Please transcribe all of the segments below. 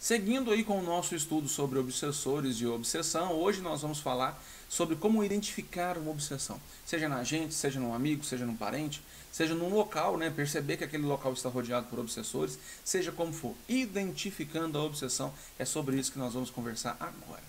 Seguindo aí com o nosso estudo sobre obsessores e obsessão, hoje nós vamos falar sobre como identificar uma obsessão. Seja na gente, seja num amigo, seja num parente, seja num local, né? Perceber que aquele local está rodeado por obsessores, seja como for. Identificando a obsessão, é sobre isso que nós vamos conversar agora.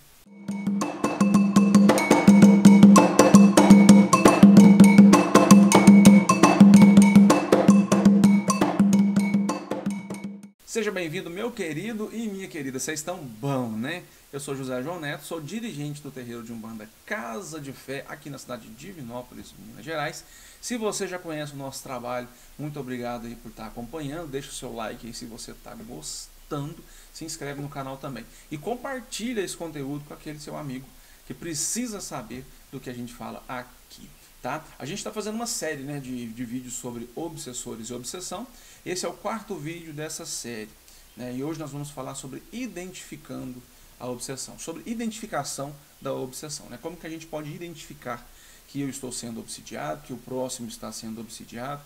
Seja bem-vindo, meu querido e minha querida, vocês estão bom, né? Eu sou José João Neto, sou dirigente do terreiro de Umbanda Casa de Fé, aqui na cidade de Divinópolis, Minas Gerais. Se você já conhece o nosso trabalho, muito obrigado aí por estar acompanhando, deixa o seu like aí se você está gostando, se inscreve no canal também. E compartilha esse conteúdo com aquele seu amigo que precisa saber do que a gente fala aqui. Tá? A gente está fazendo uma série, né, de vídeos sobre obsessores e obsessão. Esse é o quarto vídeo dessa série, né, e hoje nós vamos falar sobre identificando a obsessão, sobre identificação da obsessão, né, como que a gente pode identificar que eu estou sendo obsidiado, que o próximo está sendo obsidiado,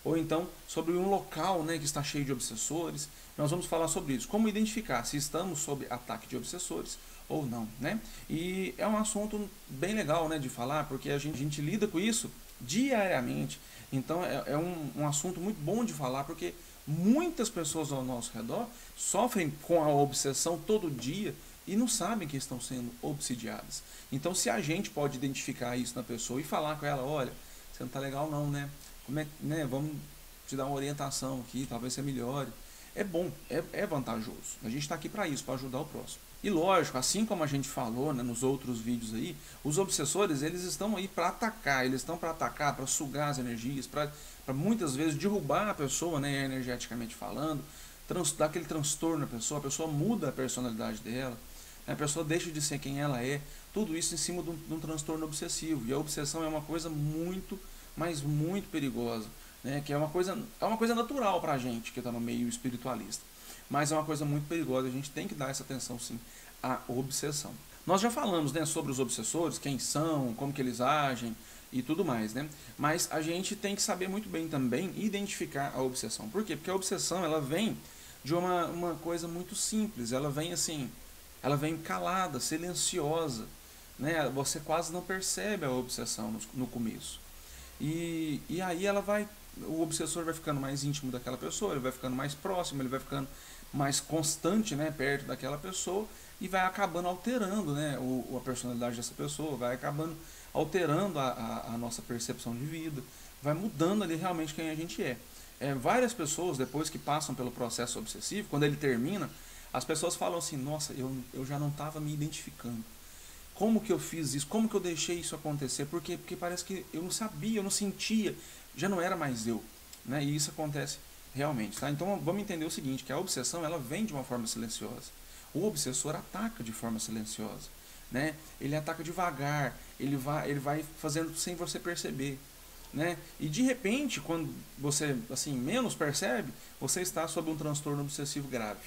ou então sobre um local, né, que está cheio de obsessores. Nós vamos falar sobre isso, como identificar se estamos sob ataque de obsessores ou não, né? E é um assunto bem legal, né, de falar, porque a gente lida com isso diariamente. Então é um assunto muito bom de falar, porque muitas pessoas ao nosso redor sofrem com a obsessão todo dia e não sabem que estão sendo obsidiadas. Então, se a gente pode identificar isso na pessoa e falar com ela, olha, você não está legal não, né? Como é, né? Vamos te dar uma orientação aqui, talvez você melhore. É bom, é vantajoso. A gente está aqui para isso, para ajudar o próximo. E lógico, assim como a gente falou, né, nos outros vídeos aí, os obsessores, eles estão aí para atacar, para sugar as energias, para muitas vezes derrubar a pessoa, né, energeticamente falando, dar aquele transtorno na pessoa, a pessoa muda a personalidade dela, né, a pessoa deixa de ser quem ela é, tudo isso em cima de um transtorno obsessivo. E a obsessão é uma coisa muito, mas muito perigosa, né, que é uma coisa natural para a gente que está no meio espiritualista. Mas é uma coisa muito perigosa, a gente tem que dar essa atenção sim à obsessão. Nós já falamos, né, sobre os obsessores, quem são, como que eles agem e tudo mais, né? Mas a gente tem que saber muito bem também identificar a obsessão. Por quê? Porque a obsessão, ela vem de uma coisa muito simples, ela vem assim, ela vem calada, silenciosa, né? Você quase não percebe a obsessão no começo. E aí o obsessor vai ficando mais íntimo daquela pessoa, ele vai ficando mais próximo, ele vai ficando mais constante, né, perto daquela pessoa, e vai acabando alterando, né, a personalidade dessa pessoa, vai acabando alterando a nossa percepção de vida, vai mudando ali realmente quem a gente é. Várias pessoas, depois que passam pelo processo obsessivo, quando ele termina, as pessoas falam assim, nossa, eu já não estava me identificando. Como que eu fiz isso? Como que eu deixei isso acontecer? Porque parece que eu não sabia, eu não sentia, já não era mais eu, né? E isso acontece realmente, tá? Então vamos entender o seguinte, que a obsessão, ela vem de uma forma silenciosa. O obsessor ataca de forma silenciosa, né? Ele ataca devagar, ele vai fazendo sem você perceber, né? E de repente, quando você assim menos percebe, você está sob um transtorno obsessivo grave,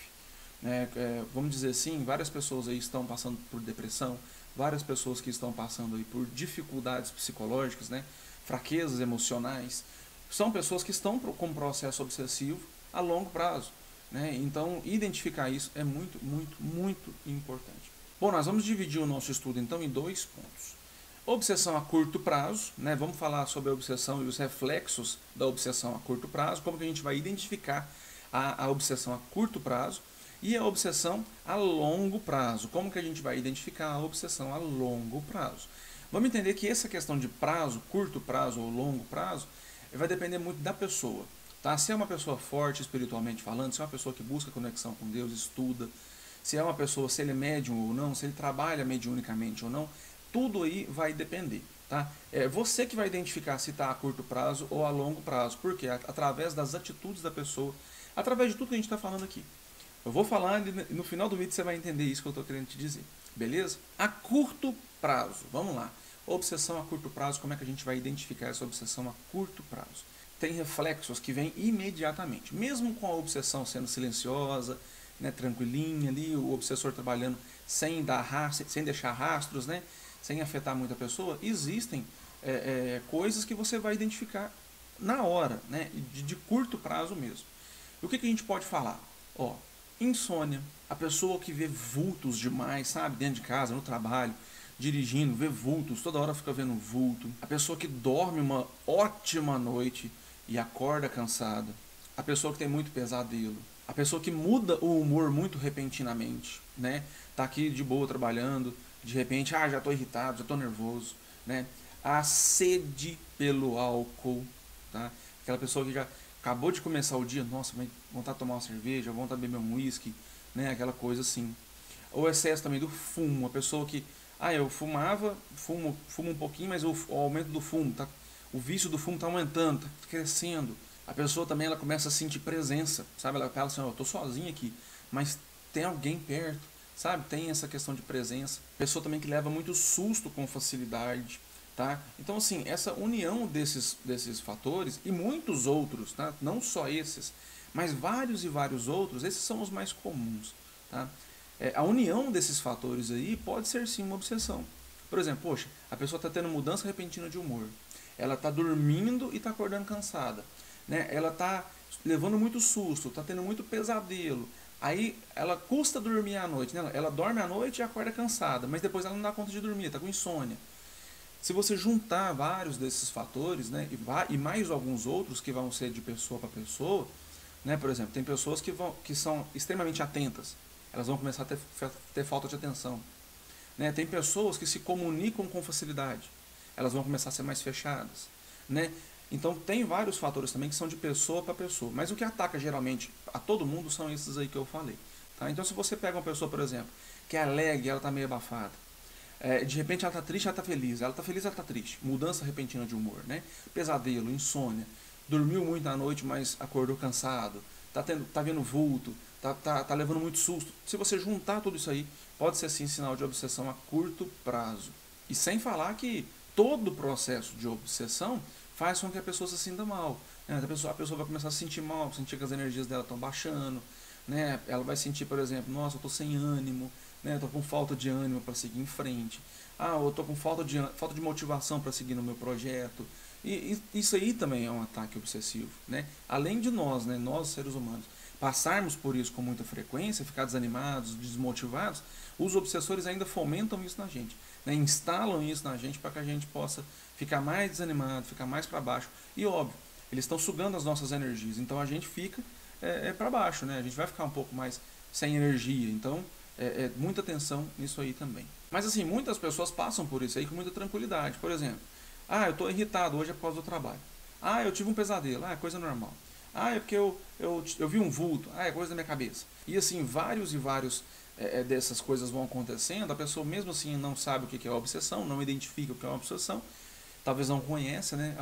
né? Vamos dizer assim, várias pessoas aí estão passando por depressão, várias pessoas que estão passando aí por dificuldades psicológicas, né? Fraquezas emocionais, são pessoas que estão com um processo obsessivo a longo prazo, né? Então, identificar isso é muito, muito, muito importante. Bom, nós vamos dividir o nosso estudo então em dois pontos. Obsessão a curto prazo, né? Vamos falar sobre a obsessão e os reflexos da obsessão a curto prazo, como que a gente vai identificar a obsessão a curto prazo e a obsessão a longo prazo. Como que a gente vai identificar a obsessão a longo prazo? Vamos entender que essa questão de prazo, curto prazo ou longo prazo, vai depender muito da pessoa, tá? Se é uma pessoa forte espiritualmente falando, se é uma pessoa que busca conexão com Deus, estuda, se é uma pessoa, se ele é médium ou não, se ele trabalha mediunicamente ou não, tudo aí vai depender, tá? É você que vai identificar se está a curto prazo ou a longo prazo, porque através das atitudes da pessoa, através de tudo que a gente está falando aqui. Eu vou falar e no final do vídeo você vai entender isso que eu estou querendo te dizer, beleza? A curto prazo, vamos lá. Obsessão a curto prazo, como é que a gente vai identificar essa obsessão a curto prazo? Tem reflexos que vêm imediatamente, mesmo com a obsessão sendo silenciosa, né, tranquilinha ali, o obsessor trabalhando sem deixar rastros, né, sem afetar muita pessoa, existem coisas que você vai identificar na hora, né, de curto prazo mesmo. E o que a gente pode falar? Ó, Insônia. A pessoa que vê vultos demais, sabe? Dentro de casa, no trabalho, dirigindo, vê vultos, toda hora fica vendo vulto. A pessoa que dorme uma ótima noite e acorda cansada. A pessoa que tem muito pesadelo. A pessoa que muda o humor muito repentinamente, né? Tá aqui de boa trabalhando, de repente, já tô irritado, já tô nervoso, né? A sede pelo álcool, tá? Aquela pessoa que já acabou de começar o dia, nossa, vai vontade de tomar uma cerveja, vontade de beber um whisky, né? Aquela coisa assim. O excesso também do fumo, a pessoa que, eu fumava, fumo um pouquinho, mas o aumento do fumo, tá? O vício do fumo tá aumentando, tá crescendo. A pessoa também ela começa a sentir presença, sabe? Ela fala assim, eu tô sozinha aqui, mas tem alguém perto, sabe? Tem essa questão de presença. Pessoa também que leva muito susto com facilidade, tá? Então assim, essa união desses fatores e muitos outros, tá? Não só esses, mas vários e vários outros, esses são os mais comuns, tá? A união desses fatores aí pode ser sim uma obsessão. Por exemplo, poxa, a pessoa está tendo mudança repentina de humor. Ela está dormindo e está acordando cansada, né? Ela está levando muito susto, está tendo muito pesadelo. Aí ela custa dormir à noite, né? Ela dorme à noite e acorda cansada, mas depois ela não dá conta de dormir, está com insônia. Se você juntar vários desses fatores, né, e mais alguns outros que vão ser de pessoa para pessoa, né, por exemplo, tem pessoas que são extremamente atentas, elas vão começar a ter falta de atenção. Né? Tem pessoas que se comunicam com facilidade, elas vão começar a ser mais fechadas. Né? Então tem vários fatores também que são de pessoa para pessoa, mas o que ataca geralmente a todo mundo são esses aí que eu falei. Tá? Então se você pega uma pessoa, por exemplo, que é alegre, ela está meio abafada, de repente ela está triste, ela está feliz, ela está feliz, ela está triste, mudança repentina de humor, né? Pesadelo, insônia, dormiu muito na noite, mas acordou cansado, tá vendo vulto, tá levando muito susto. Se você juntar tudo isso aí, pode ser sim sinal de obsessão a curto prazo. E sem falar que todo o processo de obsessão faz com que a pessoa se sinta mal, né? A pessoa vai começar a se sentir mal, sentir que as energias dela estão baixando, né? Ela vai sentir, por exemplo, nossa, eu estou sem ânimo, né? Estou com falta de ânimo para seguir em frente. Eu estou com falta de motivação para seguir no meu projeto. E isso aí também é um ataque obsessivo, né? Além de nós, né, nós seres humanos, passarmos por isso com muita frequência, ficar desanimados, desmotivados, os obsessores ainda fomentam isso na gente, né? Instalam isso na gente para que a gente possa ficar mais desanimado, ficar mais para baixo. E óbvio, eles estão sugando as nossas energias, então a gente fica para baixo, né? A gente vai ficar um pouco mais sem energia, então muita atenção nisso aí também. Mas assim, muitas pessoas passam por isso aí com muita tranquilidade. Por exemplo, eu estou irritado hoje é por causa do trabalho. Eu tive um pesadelo, é coisa normal. É porque eu vi um vulto, é coisa da minha cabeça. E assim, vários e vários dessas coisas vão acontecendo, a pessoa mesmo assim não sabe o que é a obsessão, não identifica o que é uma obsessão, talvez não conheça, né,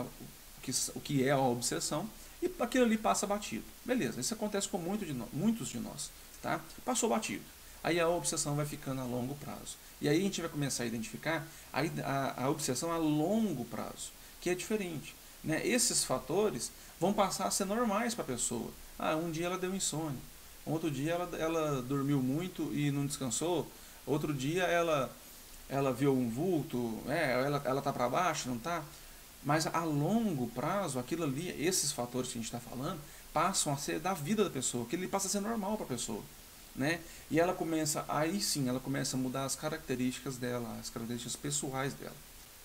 o que é a obsessão, e aquilo ali passa batido. Beleza, isso acontece com muitos de nós, tá? Passou batido. Aí a obsessão vai ficando a longo prazo. E aí a gente vai começar a identificar a obsessão a longo prazo, que é diferente. Né? Esses fatores vão passar a ser normais para a pessoa. Um dia ela deu insônia, outro dia ela dormiu muito e não descansou, outro dia ela viu um vulto, ela tá para baixo, não tá? Mas a longo prazo, aquilo ali, esses fatores que a gente está falando, passam a ser da vida da pessoa, que ele passa a ser normal para a pessoa. Né? E ela começa, aí sim, ela começa a mudar as características dela, as características pessoais dela.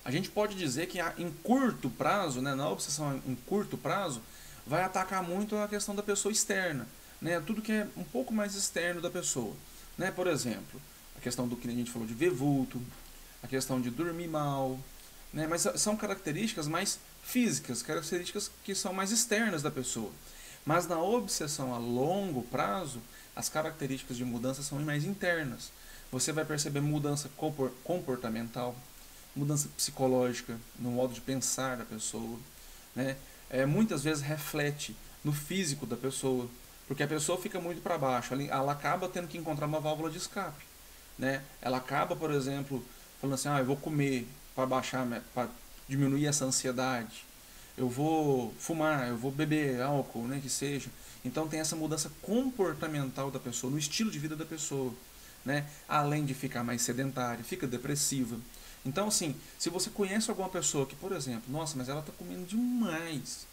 A gente pode dizer que em curto prazo, né, na obsessão em curto prazo, vai atacar muito a questão da pessoa externa, né? Tudo que é um pouco mais externo da pessoa, né? Por exemplo, a questão do que a gente falou de ver vulto, a questão de dormir mal, né? Mas são características mais físicas, características que são mais externas da pessoa. Mas na obsessão a longo prazo, as características de mudança são mais internas. Você vai perceber mudança comportamental, mudança psicológica, no modo de pensar da pessoa, né? Muitas vezes reflete no físico da pessoa, porque a pessoa fica muito para baixo, ela acaba tendo que encontrar uma válvula de escape, né? Ela acaba, por exemplo, falando assim, eu vou comer para baixar, para diminuir essa ansiedade, eu vou fumar, eu vou beber álcool, né, que seja. Então tem essa mudança comportamental da pessoa, no estilo de vida da pessoa, né? Além de ficar mais sedentária, fica depressiva. Então assim, se você conhece alguma pessoa que, por exemplo, nossa, mas ela está comendo demais,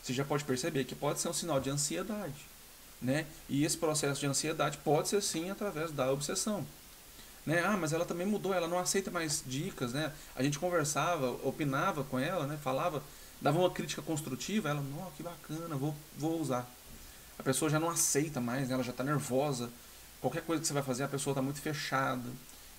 você já pode perceber que pode ser um sinal de ansiedade, né? E esse processo de ansiedade pode ser sim através da obsessão, né? Ah, mas ela também mudou, ela não aceita mais dicas, né? A gente conversava, opinava com ela, né? Falava, dava uma crítica construtiva, ela, nossa, que bacana, vou usar. A pessoa já não aceita mais, né? Ela já está nervosa. Qualquer coisa que você vai fazer, a pessoa está muito fechada.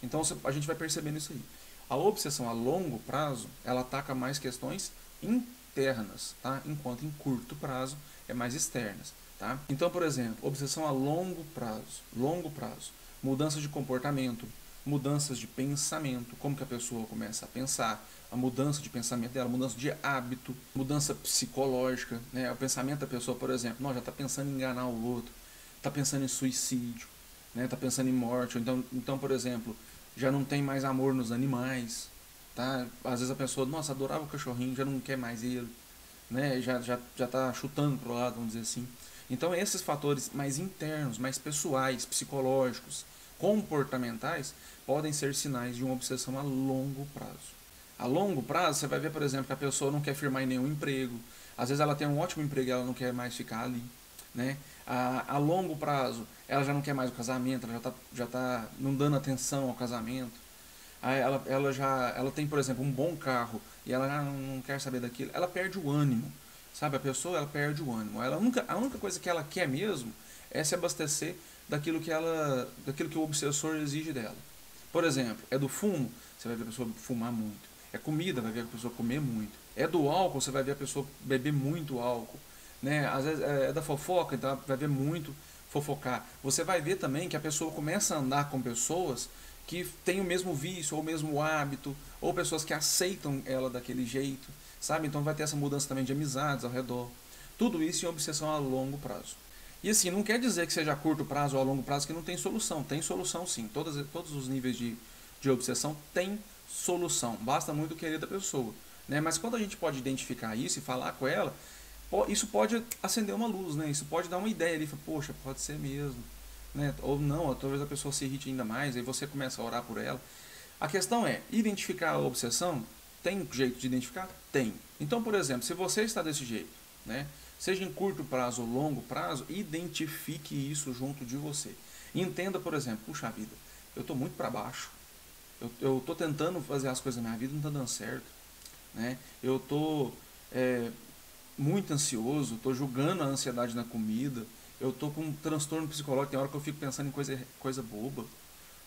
Então a gente vai percebendo isso aí. A obsessão a longo prazo, ela ataca mais questões internas, tá? Enquanto em curto prazo é mais externas, tá? Então, por exemplo, obsessão a longo prazo, mudanças de comportamento, mudanças de pensamento, como que a pessoa começa a pensar, a mudança de pensamento dela, mudança de hábito, mudança psicológica, né? O pensamento da pessoa, por exemplo, não, já está pensando em enganar o outro, está pensando em suicídio, né? Está pensando em morte, então, por exemplo, já não tem mais amor nos animais, tá? Às vezes a pessoa, nossa, adorava o cachorrinho, já não quer mais ele, né? Já tá chutando pro lado, vamos dizer assim. Então esses fatores mais internos, mais pessoais, psicológicos, comportamentais, podem ser sinais de uma obsessão a longo prazo. A longo prazo, você vai ver, por exemplo, que a pessoa não quer firmar em nenhum emprego. Às vezes ela tem um ótimo emprego e ela não quer mais ficar ali, né? A longo prazo, ela já não quer mais o casamento, ela já tá não dando atenção ao casamento. Aí ela tem, por exemplo, um bom carro e ela já não quer saber daquilo. Ela perde o ânimo, sabe? A pessoa, ela perde o ânimo. A única coisa que ela quer mesmo é se abastecer daquilo que o obsessor exige dela. Por exemplo, é do fumo, você vai ver a pessoa fumar muito. É comida, vai ver a pessoa comer muito. É do álcool, você vai ver a pessoa beber muito álcool, né? Às vezes é da fofoca, então vai ver muito fofocar. Você vai ver também que a pessoa começa a andar com pessoas que têm o mesmo vício ou o mesmo hábito, ou pessoas que aceitam ela daquele jeito, sabe? Então vai ter essa mudança também de amizades ao redor. Tudo isso em obsessão a longo prazo. E assim, não quer dizer que seja a curto prazo ou a longo prazo que não tem solução. Tem solução sim. Todos os níveis de obsessão tem solução. Basta muito querer da pessoa, né? Mas quando a gente pode identificar isso e falar com ela, isso pode acender uma luz, né? Isso pode dar uma ideia ali, poxa, pode ser mesmo, né? Ou não, talvez a pessoa se irrite ainda mais, aí você começa a orar por ela. A questão é, identificar a obsessão, tem jeito de identificar? Tem. Então, por exemplo, se você está desse jeito, né? Seja em curto prazo ou longo prazo, identifique isso junto de você. Entenda, por exemplo, puxa vida, eu estou muito para baixo, eu estou tentando fazer as coisas na minha vida, não está dando certo, né? Eu estou muito ansioso, estou julgando a ansiedade na comida, eu estou com um transtorno psicológico, tem hora que eu fico pensando em coisa boba,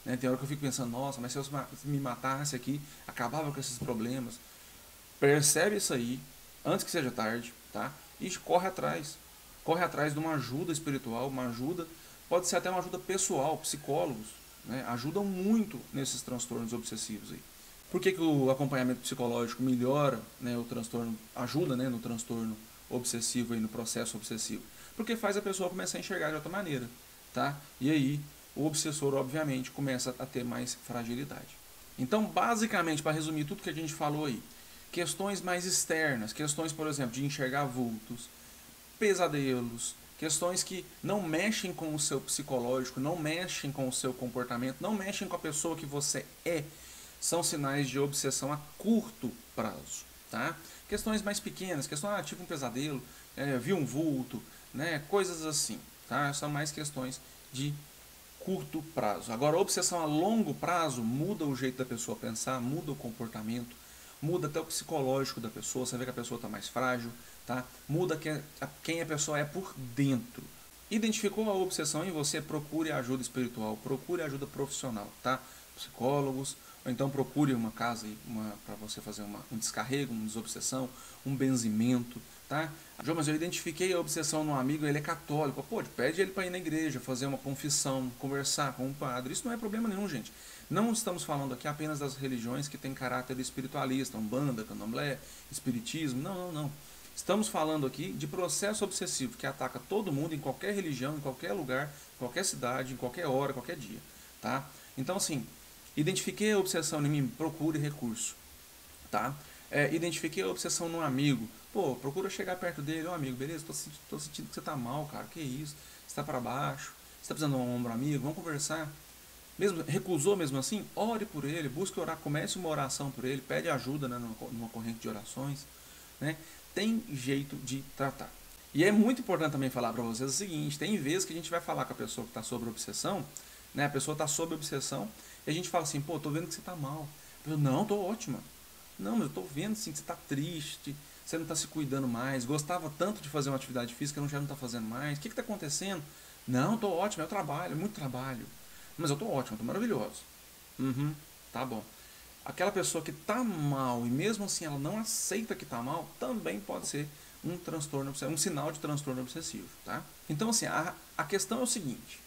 né? Tem hora que eu fico pensando, nossa, mas se eu me matasse aqui, acabava com esses problemas. Percebe isso aí, antes que seja tarde, tá? E corre atrás de uma ajuda espiritual, uma ajuda, pode ser até uma ajuda pessoal, psicólogos, né? Ajudam muito nesses transtornos obsessivos aí. Por que o acompanhamento psicológico melhora, né, o transtorno, ajuda, né, no transtorno obsessivo e no processo obsessivo? Porque faz a pessoa começar a enxergar de outra maneira, tá? E aí o obsessor, obviamente, começa a ter mais fragilidade. Então, basicamente, para resumir tudo que a gente falou aí, questões mais externas, questões, por exemplo, de enxergar vultos, pesadelos, questões que não mexem com o seu psicológico, não mexem com o seu comportamento, não mexem com a pessoa que você é, são sinais de obsessão a curto prazo, tá? Questões mais pequenas, tipo um pesadelo, viu um vulto, né? Coisas assim, tá? São mais questões de curto prazo. Agora, a obsessão a longo prazo muda o jeito da pessoa pensar, muda o comportamento, muda até o psicológico da pessoa, você vê que a pessoa está mais frágil, tá? Muda quem a pessoa é por dentro. Identificou a obsessão em você, procure ajuda espiritual, procure ajuda profissional, tá? Psicólogos, ou então procure uma casa para você fazer um descarrego, uma desobsessão, um benzimento, tá? João, mas eu identifiquei a obsessão num amigo, ele é católico. Pô, pede ele para ir na igreja, fazer uma confissão, conversar com um padre. Isso não é problema nenhum, gente. Não estamos falando aqui apenas das religiões que têm caráter espiritualista, umbanda, candomblé, espiritismo. Não, não, não. Estamos falando aqui de processo obsessivo que ataca todo mundo, em qualquer religião, em qualquer lugar, em qualquer cidade, em qualquer hora, qualquer dia, tá? Então, assim, identifiquei a obsessão em mim, procure recurso, tá? Identifiquei a obsessão num amigo, pô, procura chegar perto dele, ó amigo, beleza? Tô sentindo que você tá mal, cara, que isso? Você tá pra baixo, você tá precisando de um ombro amigo, vamos conversar. Mesmo, recusou mesmo assim, ore por ele, busque orar, comece uma oração por ele, pede ajuda, né, numa corrente de orações, né? Tem jeito de tratar. E é muito importante também falar para vocês o seguinte, tem vezes que a gente vai falar com a pessoa que está sob obsessão, né? A pessoa está sob obsessão e a gente fala assim, pô, tô vendo que você está mal. Eu, não, tô ótima. Não, mas eu tô vendo assim, que você está triste, você não está se cuidando mais, gostava tanto de fazer uma atividade física, já não está fazendo mais. O que está acontecendo? Não, tô ótimo, é o trabalho, é muito trabalho. Mas eu tô ótimo, eu tô maravilhoso. Uhum, tá bom. Aquela pessoa que está mal e mesmo assim ela não aceita que está mal, também pode ser um transtorno, um sinal de transtorno obsessivo, tá? Então assim, a questão é o seguinte,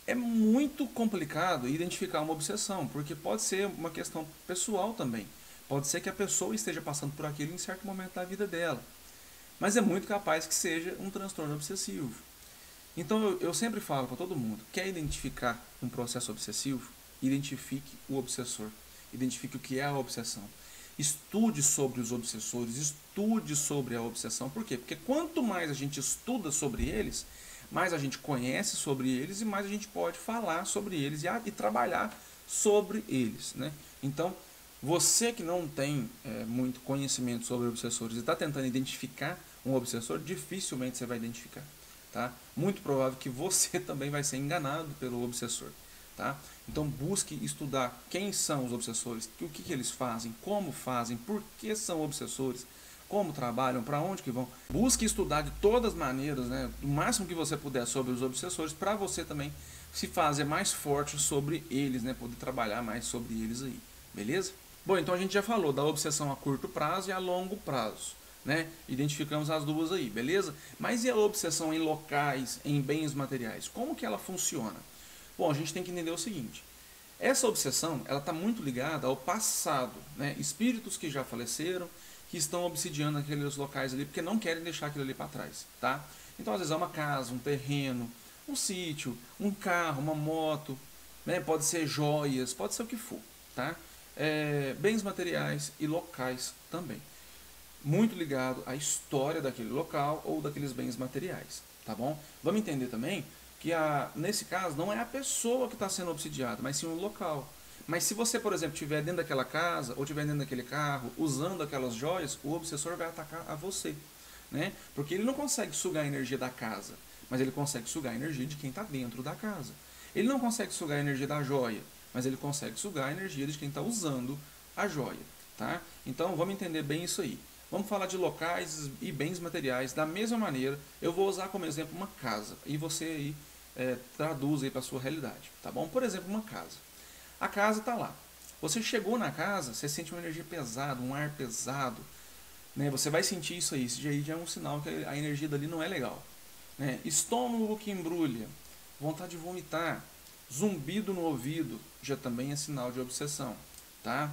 é muito complicado identificar uma obsessão, porque pode ser uma questão pessoal também. Pode ser que a pessoa esteja passando por aquilo em certo momento da vida dela, mas é muito capaz que seja um transtorno obsessivo. Então eu sempre falo para todo mundo, quer identificar um processo obsessivo? Identifique o obsessor. Identifique o que é a obsessão. Estude sobre os obsessores, estude sobre a obsessão. Por quê? Porque quanto mais a gente estuda sobre eles, mais a gente conhece sobre eles e mais a gente pode falar sobre eles e trabalhar sobre eles, né? Então, você que não tem muito conhecimento sobre obsessores e está tentando identificar um obsessor, dificilmente você vai identificar. Tá? Muito provável que você também vai ser enganado pelo obsessor. Tá? Então busque estudar quem são os obsessores, o que eles fazem, como fazem, por que são obsessores, como trabalham, para onde que vão. Busque estudar de todas as maneiras, né, o máximo que você puder sobre os obsessores, para você também se fazer mais forte sobre eles, né, poder trabalhar mais sobre eles aí, beleza? Bom, então a gente já falou da obsessão a curto prazo e a longo prazo. Né? Identificamos as duas aí, beleza? Mas e a obsessão em locais, em bens materiais? Como que ela funciona? Bom, a gente tem que entender o seguinte. Essa obsessão, ela está muito ligada ao passado, né? Espíritos que já faleceram, que estão obsidiando aqueles locais ali, porque não querem deixar aquilo ali para trás, tá? Então, às vezes é uma casa, um terreno, um sítio, um carro, uma moto, né? Pode ser joias, pode ser o que for, tá? Bens materiais e locais também. Muito ligado à história daquele local ou daqueles bens materiais, tá bom? Vamos entender também que nesse caso não é a pessoa que está sendo obsidiada, mas sim o local. Mas se você, por exemplo, estiver dentro daquela casa ou estiver dentro daquele carro usando aquelas joias, o obsessor vai atacar a você, né? Porque ele não consegue sugar a energia da casa, mas ele consegue sugar a energia de quem está dentro da casa. Ele não consegue sugar a energia da joia, mas ele consegue sugar a energia de quem está usando a joia, tá? Então vamos entender bem isso aí. Vamos falar de locais e bens materiais. Da mesma maneira, eu vou usar como exemplo uma casa. E você aí traduz aí para a sua realidade. Tá bom? Por exemplo, uma casa. A casa está lá. Você chegou na casa, você sente uma energia pesada, um ar pesado. Né? Você vai sentir isso aí. Isso aí já é um sinal que a energia dali não é legal. Né? Estômago que embrulha. Vontade de vomitar. Zumbido no ouvido. Já também é sinal de obsessão. Tá?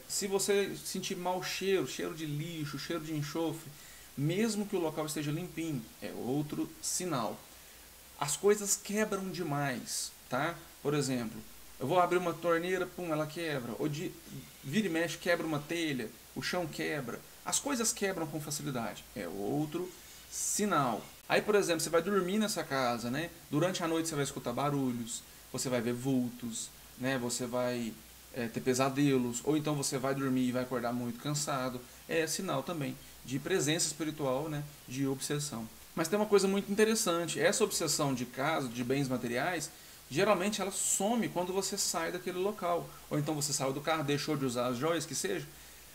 Se você sentir mau cheiro, cheiro de lixo, cheiro de enxofre, mesmo que o local esteja limpinho, é outro sinal. As coisas quebram demais, tá? Por exemplo, eu vou abrir uma torneira, pum, ela quebra. Ou vira e mexe, quebra uma telha, o chão quebra. As coisas quebram com facilidade, é outro sinal. Aí, por exemplo, você vai dormir nessa casa, né? Durante a noite você vai escutar barulhos, você vai ver vultos, né? Você vai ter pesadelos, ou então você vai dormir e vai acordar muito cansado, é sinal também de presença espiritual, né, de obsessão. Mas tem uma coisa muito interessante, essa obsessão de casa, de bens materiais, geralmente ela some quando você sai daquele local, ou então você saiu do carro, deixou de usar as joias, que seja,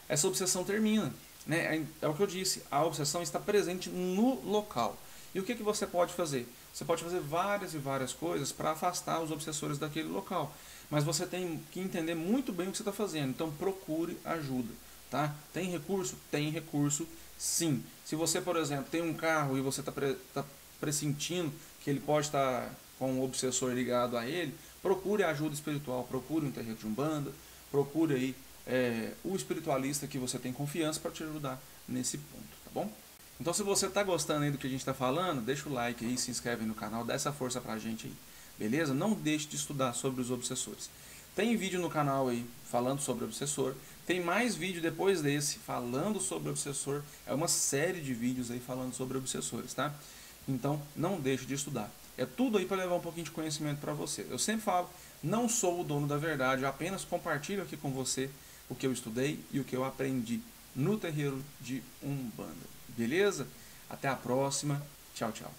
essa obsessão termina. Né? É o que eu disse, a obsessão está presente no local. E o que você pode fazer? Você pode fazer várias e várias coisas para afastar os obsessores daquele local. Mas você tem que entender muito bem o que você está fazendo. Então procure ajuda. Tá? Tem recurso? Tem recurso, sim. Se você, por exemplo, tem um carro e você está pressentindo que ele pode estar com um obsessor ligado a ele, procure ajuda espiritual, procure um terreiro de umbanda, procure aí o espiritualista que você tem confiança para te ajudar nesse ponto, tá bom? Então se você está gostando aí do que a gente está falando, deixa o like aí, se inscreve no canal, dá essa força pra gente aí, beleza? Não deixe de estudar sobre os obsessores. Tem vídeo no canal aí falando sobre obsessor, tem mais vídeo depois desse falando sobre obsessor, é uma série de vídeos aí falando sobre obsessores, tá? Então não deixe de estudar. É tudo aí para levar um pouquinho de conhecimento para você. Eu sempre falo, não sou o dono da verdade, eu apenas compartilho aqui com você o que eu estudei e o que eu aprendi no terreiro de Umbanda. Beleza? Até a próxima. Tchau, tchau.